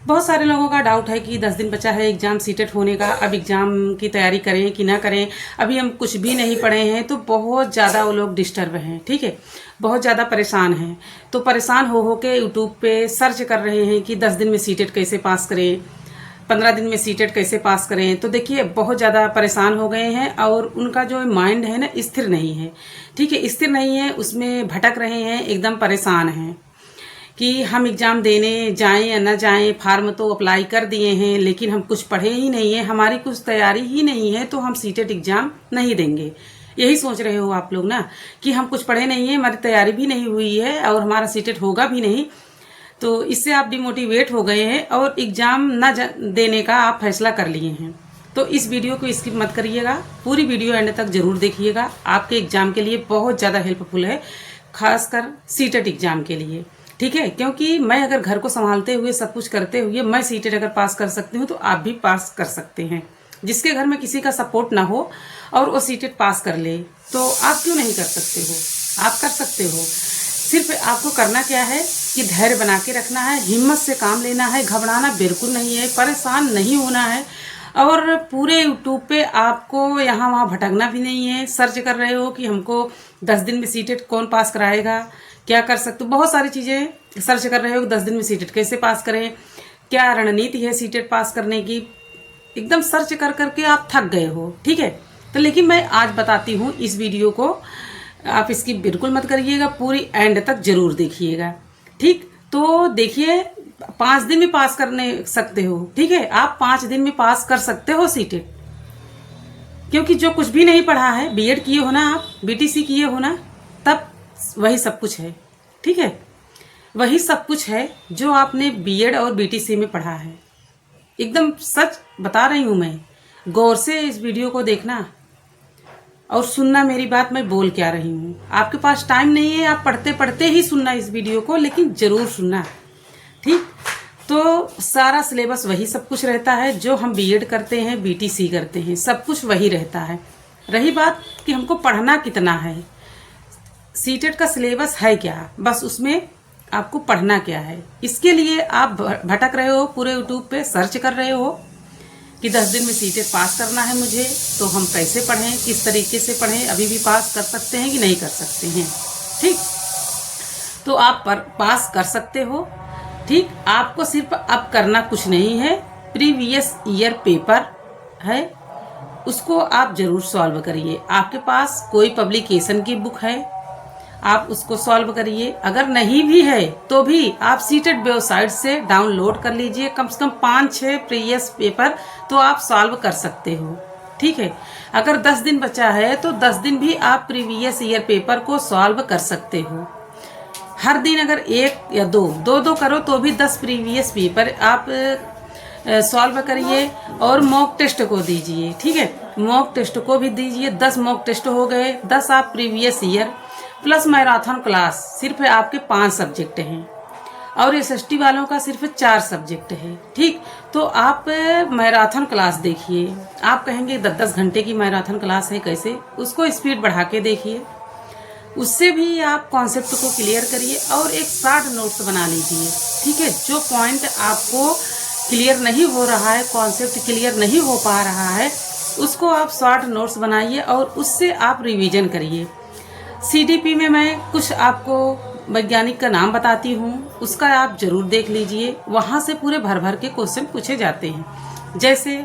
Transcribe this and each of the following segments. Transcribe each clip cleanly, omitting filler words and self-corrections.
बहुत सारे लोगों का डाउट है कि 10 दिन बचा है एग्ज़ाम सीटेट होने का, अब एग्ज़ाम की तैयारी करें कि ना करें। अभी हम कुछ भी नहीं पढ़े हैं तो बहुत ज़्यादा वो लोग डिस्टर्ब हैं, ठीक है, बहुत ज़्यादा परेशान हैं। तो परेशान हो के यूट्यूब पे सर्च कर रहे हैं कि 10 दिन में सीटेट कैसे पास करें, 15 दिन में सीटेट कैसे पास करें। तो देखिए बहुत ज़्यादा परेशान हो गए हैं और उनका जो माइंड है ना स्थिर नहीं है, ठीक है, स्थिर नहीं है, उसमें भटक रहे हैं, एकदम परेशान हैं कि हम एग्ज़ाम देने जाएं या ना जाएं। फार्म तो अप्लाई कर दिए हैं लेकिन हम कुछ पढ़े ही नहीं है, हमारी कुछ तैयारी ही नहीं है, तो हम सीटेट एग्ज़ाम नहीं देंगे। यही सोच रहे हो आप लोग ना कि हम कुछ पढ़े नहीं है, हमारी तैयारी भी नहीं हुई है और हमारा सीटेट होगा भी नहीं। तो इससे आप डिमोटिवेट हो गए हैं और एग्ज़ाम ना देने का आप फैसला कर लिए हैं। तो इस वीडियो को स्किप मत करिएगा, पूरी वीडियो एंड तक जरूर देखिएगा। आपके एग्ज़ाम के लिए बहुत ज़्यादा हेल्पफुल है, खासकर सीटेट एग्ज़ाम के लिए, ठीक है। क्योंकि मैं अगर घर को संभालते हुए सब कुछ करते हुए मैं सीटेट अगर पास कर सकती हूँ तो आप भी पास कर सकते हैं। जिसके घर में किसी का सपोर्ट ना हो और वो सीटेट पास कर ले तो आप क्यों नहीं कर सकते हो, आप कर सकते हो। सिर्फ आपको करना क्या है कि धैर्य बना के रखना है, हिम्मत से काम लेना है, घबराना बिल्कुल नहीं है, परेशान नहीं होना है। और पूरे यूट्यूब पे आपको यहाँ वहाँ भटकना भी नहीं है। सर्च कर रहे हो कि हमको 10 दिन में सीटेट कौन पास कराएगा, क्या कर सकते हो, बहुत सारी चीज़ें सर्च कर रहे हो कि 10 दिन में सीटेट कैसे पास करें, क्या रणनीति है सीटेट पास करने की। एकदम सर्च कर करके आप थक गए हो, ठीक है। तो लेकिन मैं आज बताती हूँ इस वीडियो को आप इसकी बिल्कुल मत करिएगा, पूरी एंड तक जरूर देखिएगा, ठीक। तो देखिए 5 दिन में पास करने सकते हो, ठीक है, आप 5 दिन में पास कर सकते हो सीटेट। क्योंकि जो कुछ भी नहीं पढ़ा है, बीएड किए हो ना आप, बीटीसी किए हो ना, तब वही सब कुछ है, ठीक है, वही सब कुछ है जो आपने बीएड और बीटीसी में पढ़ा है। एकदम सच बता रही हूँ मैं, गौर से इस वीडियो को देखना और सुनना मेरी बात, मैं बोल क्या रही हूँ। आपके पास टाइम नहीं है, आप पढ़ते पढ़ते ही सुनना इस वीडियो को, लेकिन जरूर सुनना, ठीक। तो सारा सिलेबस वही सब कुछ रहता है जो हम बीएड करते हैं, बीटीसी करते हैं, सब कुछ वही रहता है। रही बात कि हमको पढ़ना कितना है, सीटेट का सिलेबस है क्या, बस उसमें आपको पढ़ना क्या है। इसके लिए आप भटक रहे हो, पूरे यूट्यूब पे सर्च कर रहे हो कि 10 दिन में सीटेट पास करना है मुझे, तो हम कैसे पढ़ें, किस तरीके से पढ़ें, अभी भी पास कर सकते हैं कि नहीं कर सकते हैं, ठीक। तो आप पास कर सकते हो, ठीक। आपको सिर्फ अब करना कुछ नहीं है, प्रीवियस ईयर पेपर है उसको आप जरूर सॉल्व करिए। आपके पास कोई पब्लिकेशन की बुक है आप उसको सॉल्व करिए, अगर नहीं भी है तो भी आप सीटेट वेबसाइट से डाउनलोड कर लीजिए। कम से कम 5-6 प्रीवियस पेपर तो आप सॉल्व कर सकते हो, ठीक है। अगर 10 दिन बचा है तो 10 दिन भी आप प्रीवियस ईयर पेपर को सॉल्व कर सकते हो। हर दिन अगर 1 या 2 करो तो भी 10 प्रीवियस पेपर आप सॉल्व करिए और मॉक टेस्ट को दीजिए, ठीक है, मॉक टेस्ट को भी दीजिए। 10 मॉक टेस्ट हो गए, 10 आप previous year plus marathon class, सिर्फ आपके 5 सब्जेक्ट हैं और एसएसटी वालों का सिर्फ 4 सब्जेक्ट है, ठीक। तो आप मैराथन क्लास देखिए, आप कहेंगे 10-10 घंटे की मैराथन क्लास है, कैसे, उसको स्पीड बढ़ा के देखिए, उससे भी आप कॉन्सेप्ट को क्लियर करिए और एक शॉर्ट नोट्स बना लीजिए, ठीक है। जो पॉइंट आपको क्लियर नहीं हो रहा है, कॉन्सेप्ट क्लियर नहीं हो पा रहा है, उसको आप शॉर्ट नोट्स बनाइए और उससे आप रिवीजन करिए। सीडीपी में मैं कुछ आपको वैज्ञानिक का नाम बताती हूँ, उसका आप जरूर देख लीजिए, वहाँ से पूरे भर भर के क्वेश्चन पूछे जाते हैं। जैसे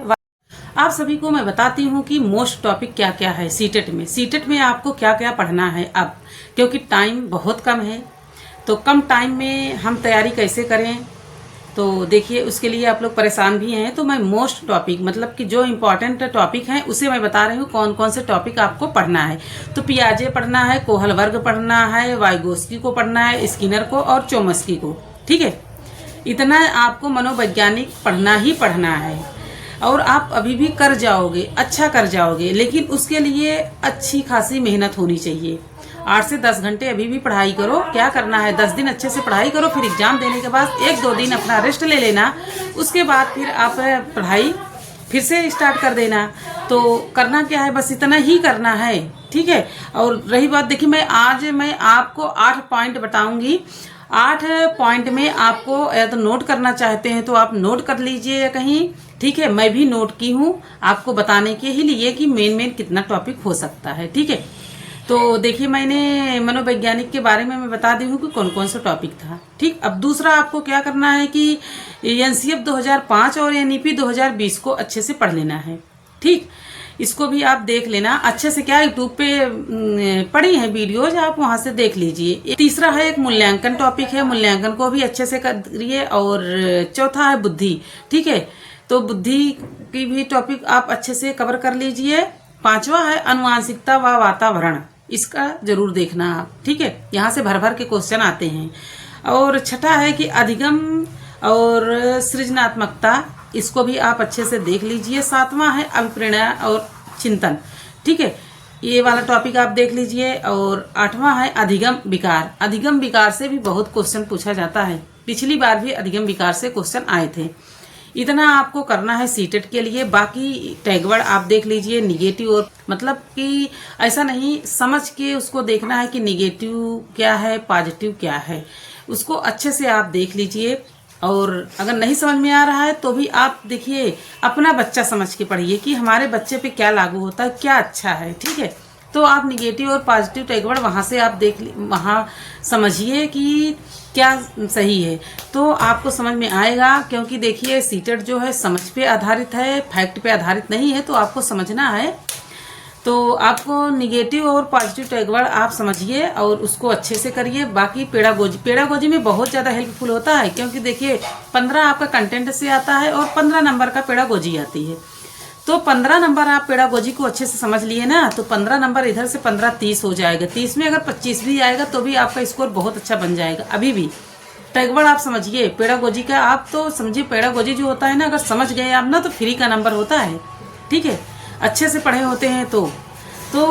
आप सभी को मैं बताती हूँ कि मोस्ट टॉपिक क्या क्या है सीटेट में, सीटेट में आपको क्या क्या पढ़ना है अब, क्योंकि टाइम बहुत कम है। तो कम टाइम में हम तैयारी कैसे करें, तो देखिए उसके लिए आप लोग परेशान भी हैं। तो मैं मोस्ट टॉपिक मतलब कि जो इम्पोर्टेंट टॉपिक हैं उसे मैं बता रही हूँ, कौन कौन से टॉपिक आपको पढ़ना है। तो पियाजे पढ़ना है, कोहल वर्ग पढ़ना है, वाइगोस्की को पढ़ना है, स्किनर को और चोमस्की को, ठीक है। इतना आपको मनोवैज्ञानिक पढ़ना ही पढ़ना है और आप अभी भी कर जाओगे, अच्छा कर जाओगे, लेकिन उसके लिए अच्छी खासी मेहनत होनी चाहिए। 8 से 10 घंटे अभी भी पढ़ाई करो। क्या करना है, 10 दिन अच्छे से पढ़ाई करो, फिर एग्जाम देने के बाद 1-2 दिन अपना रेस्ट ले लेना, उसके बाद फिर आप पढ़ाई फिर से स्टार्ट कर देना। तो करना क्या है, बस इतना ही करना है, ठीक है। और रही बात, देखिए मैं आज आपको 8 पॉइंट बताऊंगी 8 पॉइंट में आपको या तो नोट करना चाहते हैं तो आप नोट कर लीजिए कहीं, ठीक है। मैं भी नोट की हूँ आपको बताने के ही लिए कि मेन कितना टॉपिक हो सकता है, ठीक है। तो देखिए मैंने मनोवैज्ञानिक के बारे में मैं बता दी हूँ कि कौन कौन सा टॉपिक था, ठीक। अब दूसरा आपको क्या करना है कि एनसीएफ 2005 और एनईपी 2020 को अच्छे से पढ़ लेना है, ठीक। इसको भी आप देख लेना अच्छे से, क्या यूट्यूब पे पड़ी है वीडियोज, आप वहां से देख लीजिए। तीसरा है एक मूल्यांकन टॉपिक है, मूल्यांकन को भी अच्छे से करिए। और चौथा है बुद्धि, ठीक है। तो बुद्धि की भी टॉपिक आप अच्छे से कवर कर लीजिए। पांचवा है अनुवांशिकता व वातावरण, इसका जरूर देखना आप, ठीक है। यहाँ से भर भर के क्वेश्चन आते हैं। और छठा है कि अधिगम और सृजनात्मकता, इसको भी आप अच्छे से देख लीजिए। सातवां है अभिप्रेरणा और चिंतन, ठीक है, ये वाला टॉपिक आप देख लीजिए। और आठवां है अधिगम विकार। अधिगम विकार से भी बहुत क्वेश्चन पूछा जाता है, पिछली बार भी अधिगम विकार से क्वेश्चन आए थे। इतना आपको करना है सीटेट के लिए। बाकी टैगवर्ड आप देख लीजिए, निगेटिव और मतलब कि ऐसा नहीं, समझ के उसको देखना है कि निगेटिव क्या है पॉजिटिव क्या है, उसको अच्छे से आप देख लीजिए। और अगर नहीं समझ में आ रहा है तो भी आप देखिए, अपना बच्चा समझ के पढ़िए कि हमारे बच्चे पे क्या लागू होता है, क्या अच्छा है, ठीक है। तो आप निगेटिव और पॉजिटिव टैगवर्ड वहां से आप वहां समझिए कि क्या सही है, तो आपको समझ में आएगा। क्योंकि देखिए सीटेट जो है समझ पे आधारित है, फैक्ट पे आधारित नहीं है, तो आपको समझना है। तो आपको निगेटिव और पॉजिटिव टैगवर्ड आप समझिए और उसको अच्छे से करिए। बाकी पेडागोजी में बहुत ज़्यादा हेल्पफुल होता है, क्योंकि देखिए 15 आपका कंटेंट से आता है और 15 नंबर का पेडागोजी आती है। तो 15 नंबर आप पेडागोजी को अच्छे से समझ लिए ना, तो 15 नंबर इधर से 15 30 हो जाएगा। 30 में अगर 25 भी आएगा तो भी आपका स्कोर बहुत अच्छा बन जाएगा। अभी भी टैगवर्ड आप समझिए पेडागोजी का, आप तो समझिए पेडागोजी जो होता है ना, अगर समझ गए आप ना तो फ्री का नंबर होता है, ठीक है। अच्छे से पढ़े होते हैं तो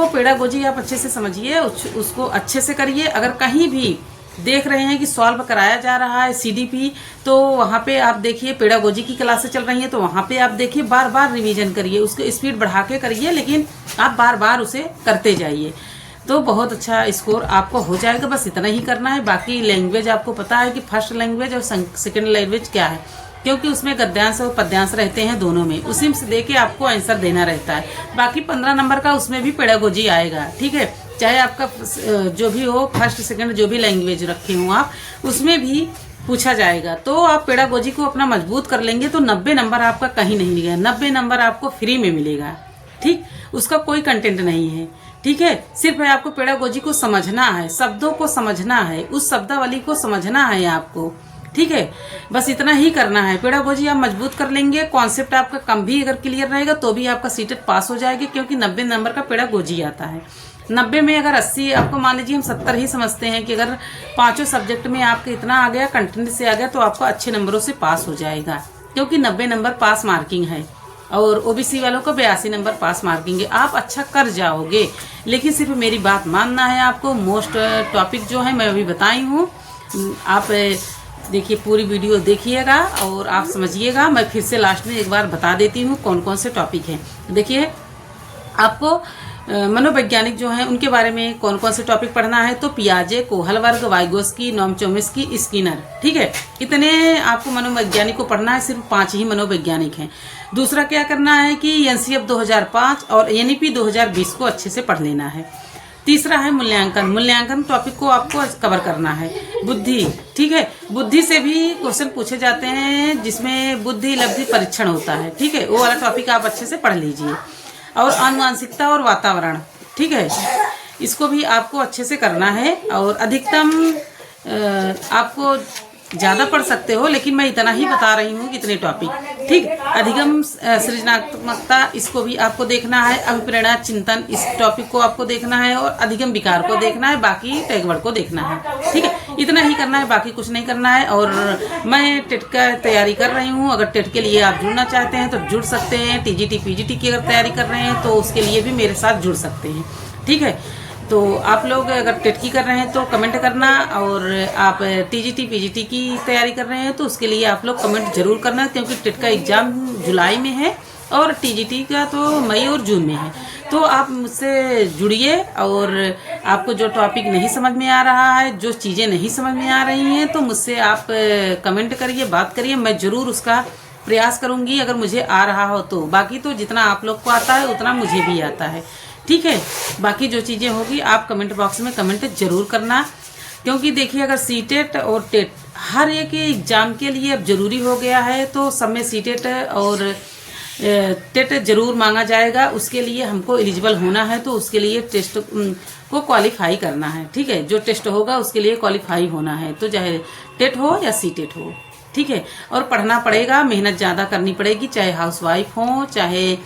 पेडागोजी आप अच्छे से समझिए, उसको अच्छे से करिए। अगर कहीं भी देख रहे हैं कि सॉल्व कराया जा रहा है सीडीपी, तो वहाँ पे आप देखिए पेडागोजी की क्लासेस चल रही हैं, तो वहाँ पे आप देखिए बार बार रिवीजन करिए, उसको स्पीड बढ़ा के करिए, लेकिन आप बार बार उसे करते जाइए, तो बहुत अच्छा स्कोर आपको हो जाएगा। बस इतना ही करना है। बाकी लैंग्वेज आपको पता है कि फर्स्ट लैंग्वेज और सेकेंड लैंग्वेज क्या है, क्योंकि उसमें गद्यांश और पद्यांश रहते हैं दोनों में, उसी से देके आपको आंसर देना रहता है। बाकी 15 नंबर का उसमें भी पेडागोजी आएगा, ठीक है। चाहे आपका जो भी हो, फर्स्ट सेकंड जो भी लैंग्वेज रखे हो आप, उसमें भी पूछा जाएगा। तो आप पेडागोजी को अपना मजबूत कर लेंगे तो 90 नंबर आपका कहीं नहीं मिलेगा, 90 नंबर आपको फ्री में मिलेगा, ठीक। उसका कोई कंटेंट नहीं है, ठीक है। सिर्फ आपको पेडागोजी को समझना है, शब्दों को समझना है, उस शब्दावली को समझना है आपको, ठीक है। बस इतना ही करना है। पेडागोजी आप मजबूत कर लेंगे, कॉन्सेप्ट आपका कम भी अगर क्लियर रहेगा तो भी आपका सीटेट पास हो जाएगी, क्योंकि 90 नंबर का पेडागोजी आता है। 90 में अगर 80 आपको मान लीजिए हम 70 ही समझते हैं कि अगर पांचों सब्जेक्ट में आपके इतना आ गया, कंटेंट से आ गया, तो आपको अच्छे नंबरों से पास हो जाएगा, क्योंकि 90 नंबर पास मार्किंग है और ओबीसी वालों को 82 नंबर पास मार्किंग है। आप अच्छा कर जाओगे, लेकिन सिर्फ मेरी बात मानना है आपको। मोस्ट टॉपिक जो है मैं अभी बताई हूँ, आप देखिए पूरी वीडियो देखिएगा और आप समझिएगा। मैं फिर से लास्ट में एक बार बता देती हूँ कौन कौन से टॉपिक हैं। देखिए आपको मनोवैज्ञानिक जो हैं उनके बारे में कौन कौन से टॉपिक पढ़ना है, तो पियाजे, कोहलवर्ग, वाइगोस्की, नोम चोम्स्की, स्किनर, ठीक है। इतने आपको मनोवैज्ञानिक को पढ़ना है, सिर्फ 5 ही मनोवैज्ञानिक हैं। दूसरा क्या करना है कि एनसीएफ 2005 और एनईपी 2020 को अच्छे से पढ़ लेना है। तीसरा है मूल्यांकन। मूल्यांकन टॉपिक को आपको कवर करना है। बुद्धि, ठीक है, बुद्धि से भी क्वेश्चन पूछे जाते हैं, जिसमें बुद्धि लब्धि परीक्षण होता है, ठीक है। वो वाला टॉपिक आप अच्छे से पढ़ लीजिए। और आनुवंशिकता और वातावरण, ठीक है, इसको भी आपको अच्छे से करना है। और अधिकतम आपको ज़्यादा पढ़ सकते हो, लेकिन मैं इतना ही बता रही हूँ कितने टॉपिक, ठीक। अधिगम सृजनात्मकता, इसको भी आपको देखना है। अभिप्रेरणा चिंतन, इस टॉपिक को आपको देखना है। और अधिगम विकार को देखना है। बाकी टैगवर्ड को देखना है, ठीक है। इतना ही करना है, बाकी कुछ नहीं करना है। और मैं टेट का तैयारी कर रही हूँ, अगर टेट के लिए आप जुड़ना चाहते हैं तो जुड़ सकते हैं। टीजीटी पीजीटी की अगर तैयारी कर रहे हैं तो उसके लिए भी मेरे साथ जुड़ सकते हैं, ठीक है। तो आप लोग अगर टेट की कर रहे हैं तो कमेंट करना, और आप टीजीटी पीजीटी की तैयारी कर रहे हैं तो उसके लिए आप लोग कमेंट जरूर करना, क्योंकि टेट का एग्ज़ाम जुलाई में है और टीजीटी का तो मई और जून में है। तो आप मुझसे जुड़िए और आपको जो टॉपिक नहीं समझ में आ रहा है, जो चीज़ें नहीं समझ में आ रही हैं, तो मुझसे आप कमेंट करिए, बात करिए, मैं ज़रूर उसका प्रयास करूंगी अगर मुझे आ रहा हो तो। बाकी तो जितना आप लोग को आता है उतना मुझे भी आता है, ठीक है। बाकी जो चीज़ें होगी आप कमेंट बॉक्स में कमेंट जरूर करना, क्योंकि देखिए अगर सीटेट और टेट हर एक एग्ज़ाम के लिए अब ज़रूरी हो गया है, तो सब में सीटेट और टेट जरूर मांगा जाएगा। उसके लिए हमको एलिजिबल होना है, तो उसके लिए टेस्ट को क्वालिफाई करना है, ठीक है। जो टेस्ट होगा उसके लिए क्वालिफाई होना है, तो चाहे टेट हो या सीटेट हो, ठीक है। और पढ़ना पड़ेगा, मेहनत ज़्यादा करनी पड़ेगी, चाहे हाउसवाइफ हो, चाहे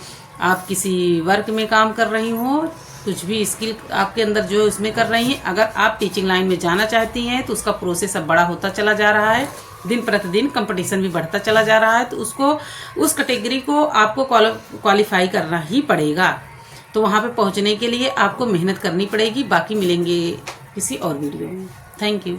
आप किसी वर्क में काम कर रही हो, कुछ भी स्किल आपके अंदर जो इसमें कर रही हैं। अगर आप टीचिंग लाइन में जाना चाहती हैं तो उसका प्रोसेस अब बड़ा होता चला जा रहा है, दिन प्रतिदिन कंपटीशन भी बढ़ता चला जा रहा है, तो उसको उस कैटेगरी को आपको क्वालिफाई करना ही पड़ेगा। तो वहाँ पे पहुँचने के लिए आपको मेहनत करनी पड़ेगी। बाकी मिलेंगे किसी और वीडियो में। Thank you.